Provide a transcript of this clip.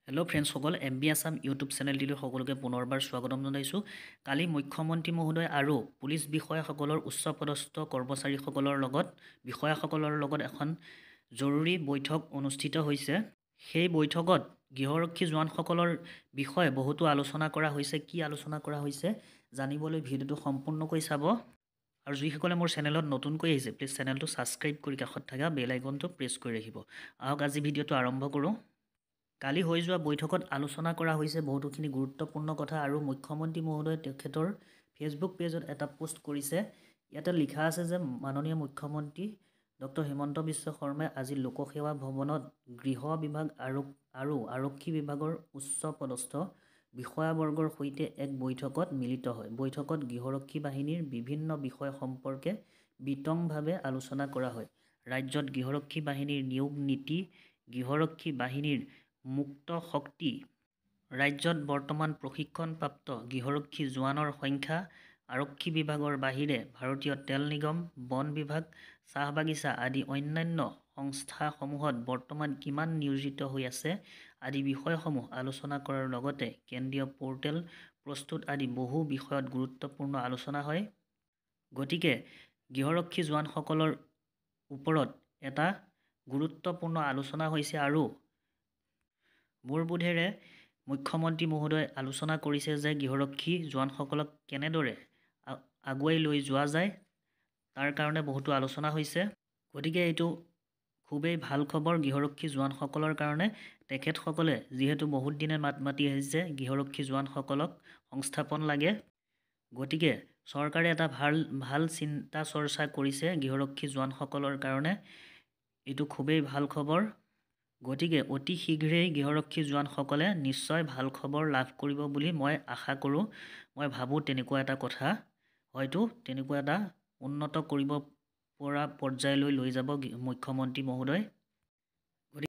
Hello' ফ্ৰেণ্ডসকল, MB Assam YouTube চেনেলটিলৈ সকলোকে পুনৰবাৰ স্বাগতম জনাইছোঁ। কালি মুখ্যমন্ত্ৰী মহোদয় আৰু পুলিচ বিষয়াসকলৰ উচ্চপদস্থ কৰ্মচাৰীসকলৰ বিষয়াসকলৰ লগত এখন জৰুৰী বৈঠক অনুষ্ঠিত হৈছে। সেই বৈঠকত গৃহৰক্ষী জোৱানসকলৰ বিষয়ে বহুতো আলোচনা কৰা হৈছে। কি আলোচনা কৰা হৈছে জানিবলৈ ভিডিঅ'টো সম্পূৰ্ণকৈ চাব। আৰু যিসকলে মোৰ চেনেলত নতুনকৈ আহিছে, প্লিজ চেনেলটো ছাবস্ক্ৰাইব কৰি কাষত থকা বেল আইকনটো প্ৰেছ কৰি ৰাখিব। আহক আজি ভিডিঅ'টো আৰম্ভ কৰোঁ। কালি হৈ যোৱা বৈঠকত আলোচনা কৰা হৈছে বহুতোখিনি গুৰুত্বপূৰ্ণ কথা আৰু মুখ্যমন্ত্ৰী মহোদয়ে তেখেতৰ ফেচবুক পেজত এটা পোষ্ট কৰিছে। ইয়াতে লিখা আছে যে মাননীয় মুখ্যমন্ত্ৰী ডক্টৰ হিমন্ত বিশ্ব শৰ্মাই আজি লোকসেৱা ভৱনত গৃহ বিভাগ আৰু আৰক্ষী বিভাগৰ উচ্চপদস্থ বিষয়াবৰ্গৰ সৈতে এক বৈঠকত মিলিত হয়। বৈঠকত গৃহৰক্ষী বাহিনীৰ বিভিন্ন বিষয় সম্পৰ্কে বিতংভাৱে আলোচনা কৰা হয়। ৰাজ্যত গৃহৰক্ষী বাহিনীৰ নিয়োগ নীতি, গৃহৰক্ষী বাহিনীৰ মুক্ত শক্তি, ৰাজ্যত বৰ্তমান প্ৰশিক্ষণপ্ৰাপ্ত গৃহৰক্ষী জোৱানৰ সংখ্যা, আৰক্ষী বিভাগৰ বাহিৰে ভাৰতীয় তেল নিগম, বন বিভাগ, চাহ বাগিচা আদি অন্যান্য সংস্থাসমূহত বৰ্তমান কিমান নিয়োজিত হৈ আছে আদি বিষয়সমূহ আলোচনা কৰাৰ লগতে কেন্দ্ৰীয় পৰ্টেল প্ৰস্তুত আদি বহু বিষয়ত গুৰুত্বপূৰ্ণ আলোচনা হয়। গতিকে গৃহৰক্ষী জোৱানসকলৰ ওপৰত এটা গুৰুত্বপূৰ্ণ আলোচনা হৈছে আৰু মোৰ বোধেৰে মুখ্যমন্ত্ৰী মহোদয়ে আলোচনা কৰিছে যে গৃহৰক্ষী জোৱানসকলক কেনেদৰে আগুৱাই লৈ যোৱা যায়, তাৰ কাৰণে বহুতো আলোচনা হৈছে। গতিকে এইটো খুবেই ভাল খবৰ গৃহৰক্ষী জোৱানসকলৰ কাৰণে। তেখেতসকলে যিহেতু বহুত দিনে মাত মাতি আহিছে গৃহৰক্ষী জোৱানসকলক সংস্থাপন লাগে, গতিকে চৰকাৰে এটা ভাল চিন্তা চৰ্চা কৰিছে গৃহৰক্ষী জোৱানসকলৰ কাৰণে। এইটো খুবেই ভাল খবৰ। গতিকে অতি শীঘ্ৰেই গৃহৰক্ষী জোৱানসকলে নিশ্চয় ভাল খবৰ লাভ কৰিব বুলি মই আশা কৰোঁ। মই ভাবোঁ তেনেকুৱা এটা কথা, হয়তো তেনেকুৱা এটা উন্নত কৰিব পৰা পৰ্যায়লৈ লৈ যাব মুখ্যমন্ত্ৰী মহোদয়।